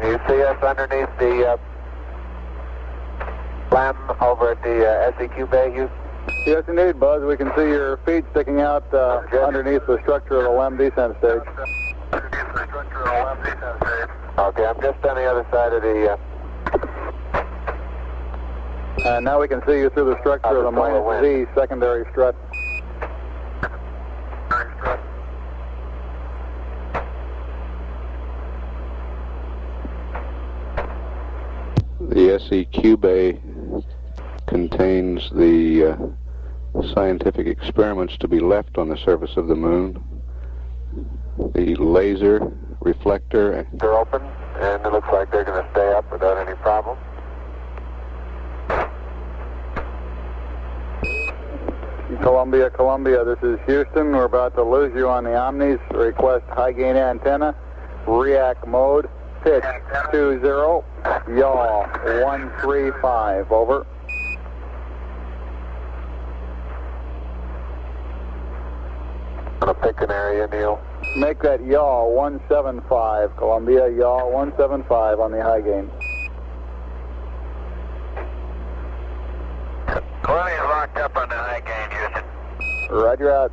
Can you see us underneath the LEM over at the SEQ bay, Houston? Yes, indeed, Buzz. We can see your feet sticking out underneath the structure of the LEM descent stage. Okay, I'm just on the other side of the... And now we can see you through the structure of the -Z secondary strut. The SEQ bay contains the scientific experiments to be left on the surface of the moon. The laser, reflector. They're open, and it looks like they're going to stay up without any problem. Columbia, Columbia, this is Houston. We're about to lose you on the Omnis. Request high gain antenna, react mode, pitch 20, yaw 135, over. I'm going to pick an area, Neil. Make that yaw 175, Columbia, yaw 175 on the high gain. Columbia's locked up on the high gain, Houston. Roger out.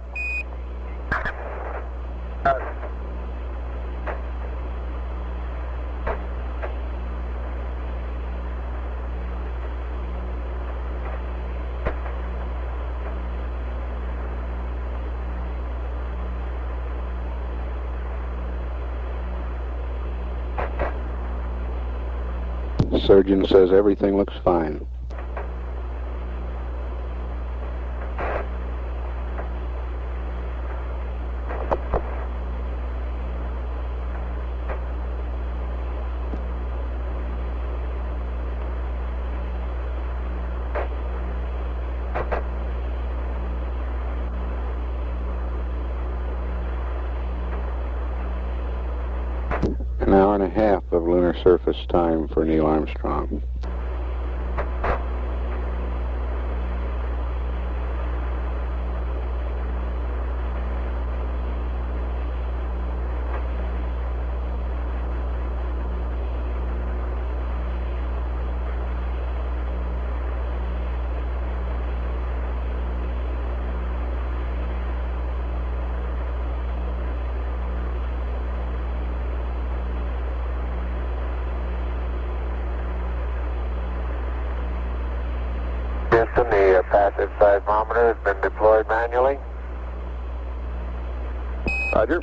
Surgeon says everything looks fine. An hour and a half of lunar surface time for Neil Armstrong. Houston, the passive seismometer has been deployed manually. Roger.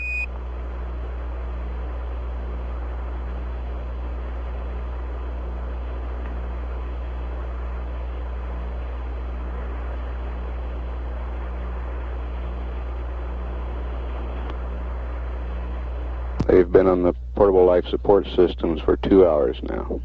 They've been on the portable life support systems for 2 hours now.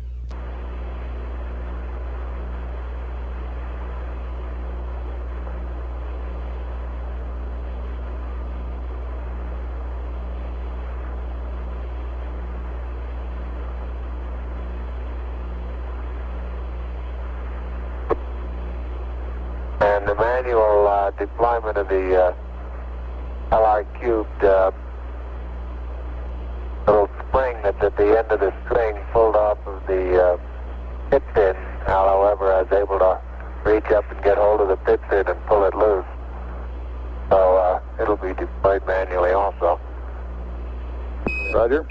And the manual deployment of the LR cubed little spring that's at the end of the string pulled off of the pit fin. Al, however, I was able to reach up and get hold of the pit fin and pull it loose. So it'll be deployed manually also. Roger.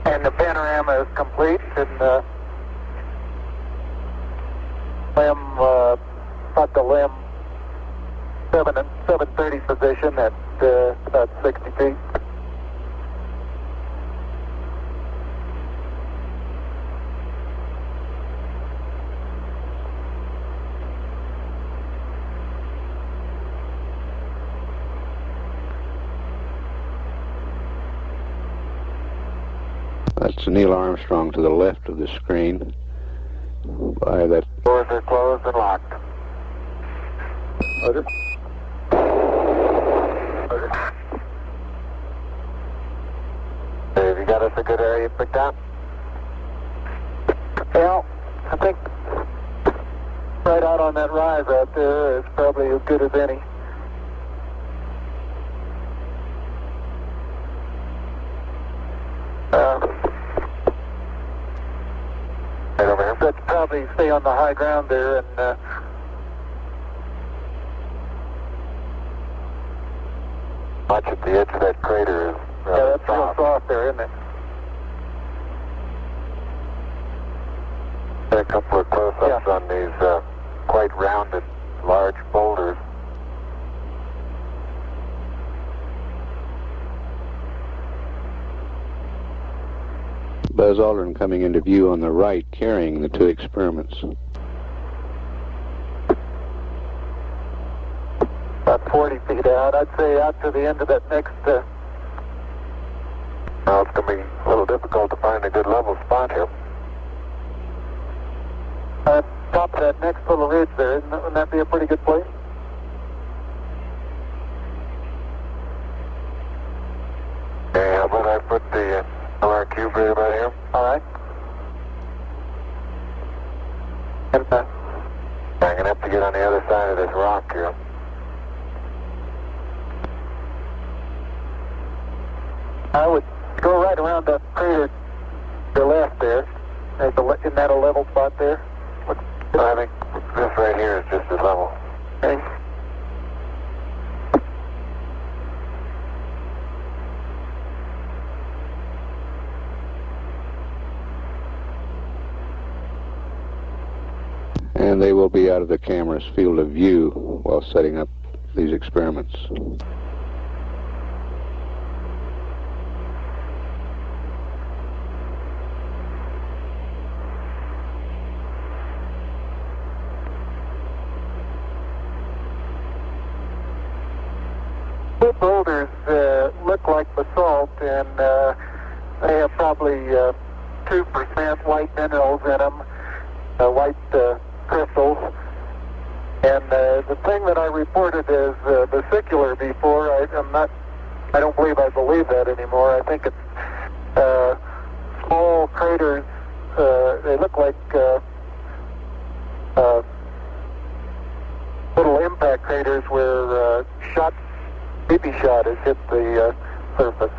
And the panorama is complete, and LEM, got the LEM 730 position at about 60 feet. That's Neil Armstrong to the left of the screen. By that. Doors are closed and locked. Roger. Have you got us a good area picked out? Well, I think right out on that rise out there is probably as good as any. Right over here. Let's probably stay on the high ground there and watch at the edge of that crater is that's real soft there, isn't it? A couple of close-ups on these quite rounded, large boulders. Buzz Aldrin coming into view on the right, carrying the two experiments. About 40 feet out. I'd say out to the end of that next... Well, it's going to be a little difficult to find a good level spot here. Top of that next little ridge there, wouldn't that be a pretty good place? Yeah, how about I put the LR cube right about here? All right. And I'm going to have to get on the other side of this rock here. I would go right around that crater to the left there. Isn't that a level spot there? I think this right here is just as level. Okay. And they will be out of the camera's field of view while setting up these experiments. The boulders look like basalt, and they have probably 2% white minerals in them, white crystals. And the thing that I reported as vesicular before, I don't believe I believe that anymore. I think it's small craters. They look like little impact craters where BB shot has hit the surface.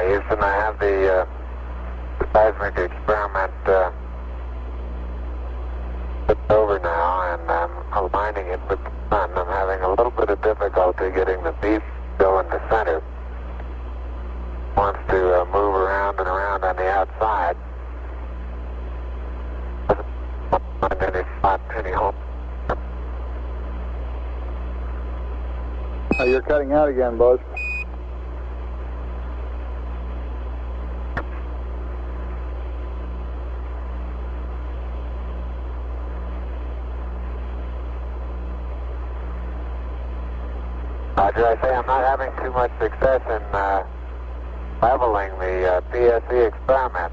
Houston, I have the seismic experiment flipped over now, and I'm aligning it with the sun. I'm having a little bit of difficulty getting the beam to go in the center. Wants to move around and around on the outside. Doesn't find any spot, any hole. You're cutting out again, Buzz. Roger, I say I'm not having too much success in leveling the PSE experiment.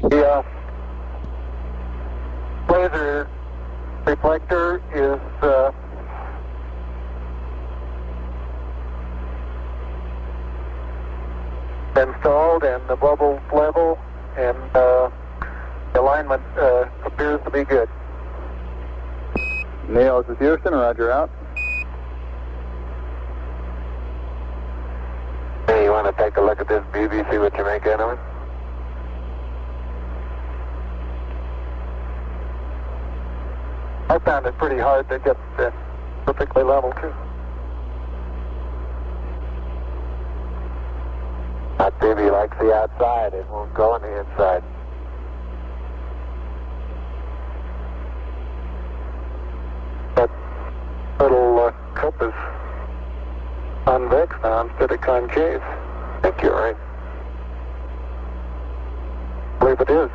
The laser reflector is installed and the bubbles level and the alignment appears to be good. Neil, this is Houston. Roger, out. Hey, you want to take a look at this BB, see what you make out of it? I found it pretty hard to get perfectly level too. That BB likes the outside, it won't go on the inside. That little cup is convex now instead of concave. I think you're right. I believe it is.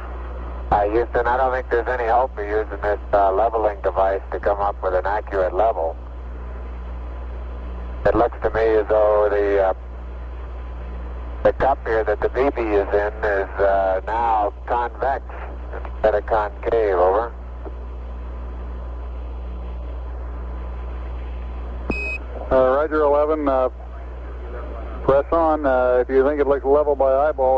Houston, I don't think there's any hope for using this leveling device to come up with an accurate level. It looks to me as though the cup here that the BB is in is now convex instead of concave, over. Roger, 11, press on. If you think it looks level by eyeball,